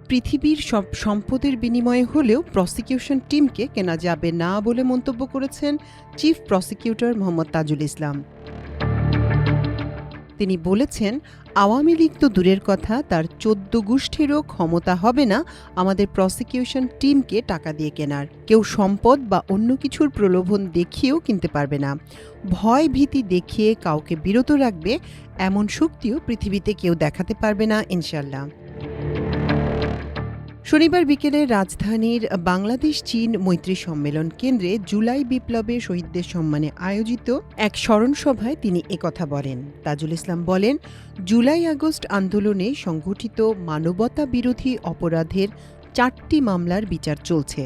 পৃথিবীর সব সম্পদের বিনিময়ে হলেও প্রসিকিউশন টিমকে কেনা যাবে না বলে মন্তব্য করেছেন চিফ প্রসিকিউটর মোহাম্মদ তাজুল ইসলাম। তিনি বলেছেন, আওয়ামী লীগ তো দূরের কথা, তার ১৪ গোষ্ঠীরও ক্ষমতা হবে না আমাদের প্রসিকিউশন টিমকে টাকা দিয়ে কেনার। কেউ সম্পদ বা অন্য কিছুর প্রলোভন দেখিয়েও কিনতে পারবে না। ভয় ভীতি দেখিয়ে কাউকে বিরত রাখবে এমন শক্তিও পৃথিবীতে কেউ দেখাতে পারবে না ইনশাল্লাহ। শনিবার বিকেলে রাজধানীর বাংলাদেশ চীন মৈত্রী সম্মেলন কেন্দ্রে জুলাই বিপ্লবে শহীদদের সম্মানে আয়োজিত এক স্মরণসভায় তিনি একথা বলেন। তাজুল ইসলাম বলেন, জুলাই আগস্ট আন্দোলনে সংঘটিত মানবতা বিরোধী অপরাধের ৪টি মামলার বিচার চলছে।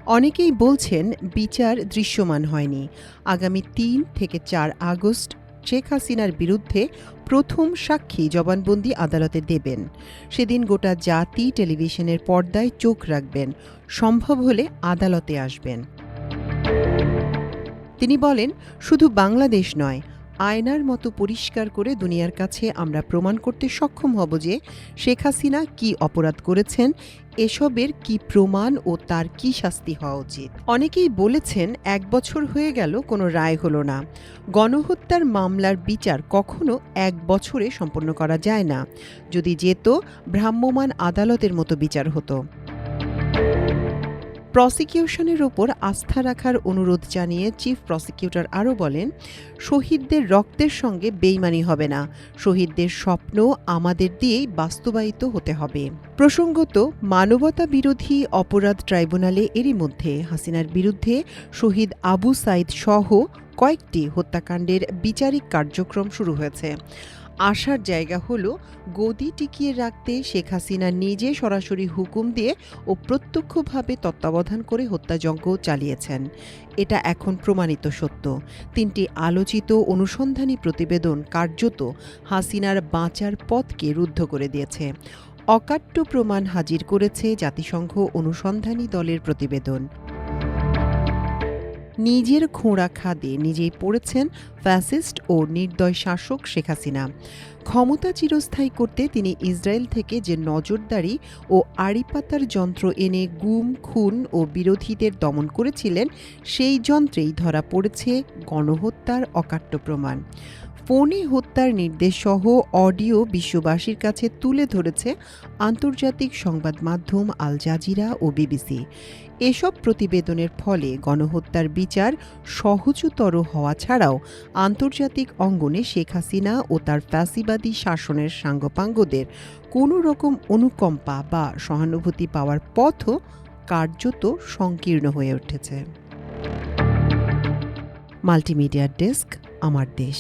অনেকেই বলছেন বিচার দৃশ্যমান হয়নি। আগামী ৩ থেকে ৪ আগস্ট শেখ হাসিনার বিরুদ্ধে প্রথম সাক্ষী জবানবন্দি আদালতে দেবেন। সেদিন গোটা জাতি টেলিভিশনের পর্দায় চোখ রাখবেন, সম্ভব হলে আদালতে আসবেন। তিনি বলেন, শুধু বাংলাদেশ নয়, আয়নার মতো পরিষ্কার করে দুনিয়ার কাছে আমরা প্রমাণ করতে সক্ষম হব যে শেখ হাসিনা কী অপরাধ করেছেন, এসবের কি প্রমাণ ও তার কি শাস্তি হওয়া উচিত। অনেকেই বলেছেন, ১ বছর হয়ে গেল কোনো রায় হলো না। গণহত্যার মামলার বিচার কখনো ১ বছরে সম্পন্ন করা যায় না। যদি যেত, ভ্রাম্যমাণ আদালতের মতো বিচার হতো। প্রসিকিউশনের ওপর আস্থা রাখার অনুরোধ জানিয়ে চিফ প্রসিকিউটর আরও বলেন, শহীদদের রক্তের সঙ্গে বেইমানি হবে না। শহীদদের স্বপ্ন আমাদের দিয়েই বাস্তবায়িত হতে হবে। প্রসঙ্গত, মানবতা বিরোধী অপরাধ ট্রাইব্যুনালে এরই মধ্যে হাসিনার বিরুদ্ধে শহীদ আবু সাইদ সহ কয়েকটি হত্যাকাণ্ডের বিচারিক কার্যক্রম শুরু হয়েছে। আশার জায়গা হলো, গদি টিকিয়ে রাখতে শেখ হাসিনা নিজে সরাসরি হুকুম দিয়ে ও প্রত্যক্ষভাবে তত্ত্বাবধান করে হত্যাযজ্ঞ চালিয়েছেন। এটা এখন প্রমাণিত সত্য। ৩টি আলোচিত অনুসন্ধানী প্রতিবেদন কার্যত হাসিনার বাঁচার পথকে রুদ্ধ করে দিয়েছে। অকাট্য প্রমাণ হাজির করেছে জাতিসংঘ অনুসন্ধানী দলের প্রতিবেদন। নিজের খোঁড়া খাদে নিজেই পড়েছেন ফ্যাসিস্ট ও নির্দয় শাসক শেখ হাসিনা। ক্ষমতা চিরস্থায়ী করতে তিনি ইসরায়েল থেকে যে নজরদারি ও আড়িপাতার যন্ত্র এনে গুম, খুন ও বিরোধীদের দমন করেছিলেন, সেই যন্ত্রেই ধরা পড়েছে গণহত্যার অকাট্য প্রমাণ। ফোনে হত্যার নির্দেশসহ অডিও বিশ্ববাসীর কাছে তুলে ধরেছে আন্তর্জাতিক সংবাদ মাধ্যম আল জাজিরা ও বিবিসি। এসব প্রতিবেদনের ফলে গণহত্যার বিচার সহজতর হওয়া ছাড়াও আন্তর্জাতিক অঙ্গনে শেখ হাসিনা ও তার ফ্যাসিবাদী শাসনের সাঙ্গপাঙ্গদের কোনো রকম অনুকম্পা বা সহানুভূতি পাওয়ার পথও কার্যত সংকীর্ণ হয়ে উঠেছে। মাল্টিমিডিয়া ডেস্ক, আমার দেশ।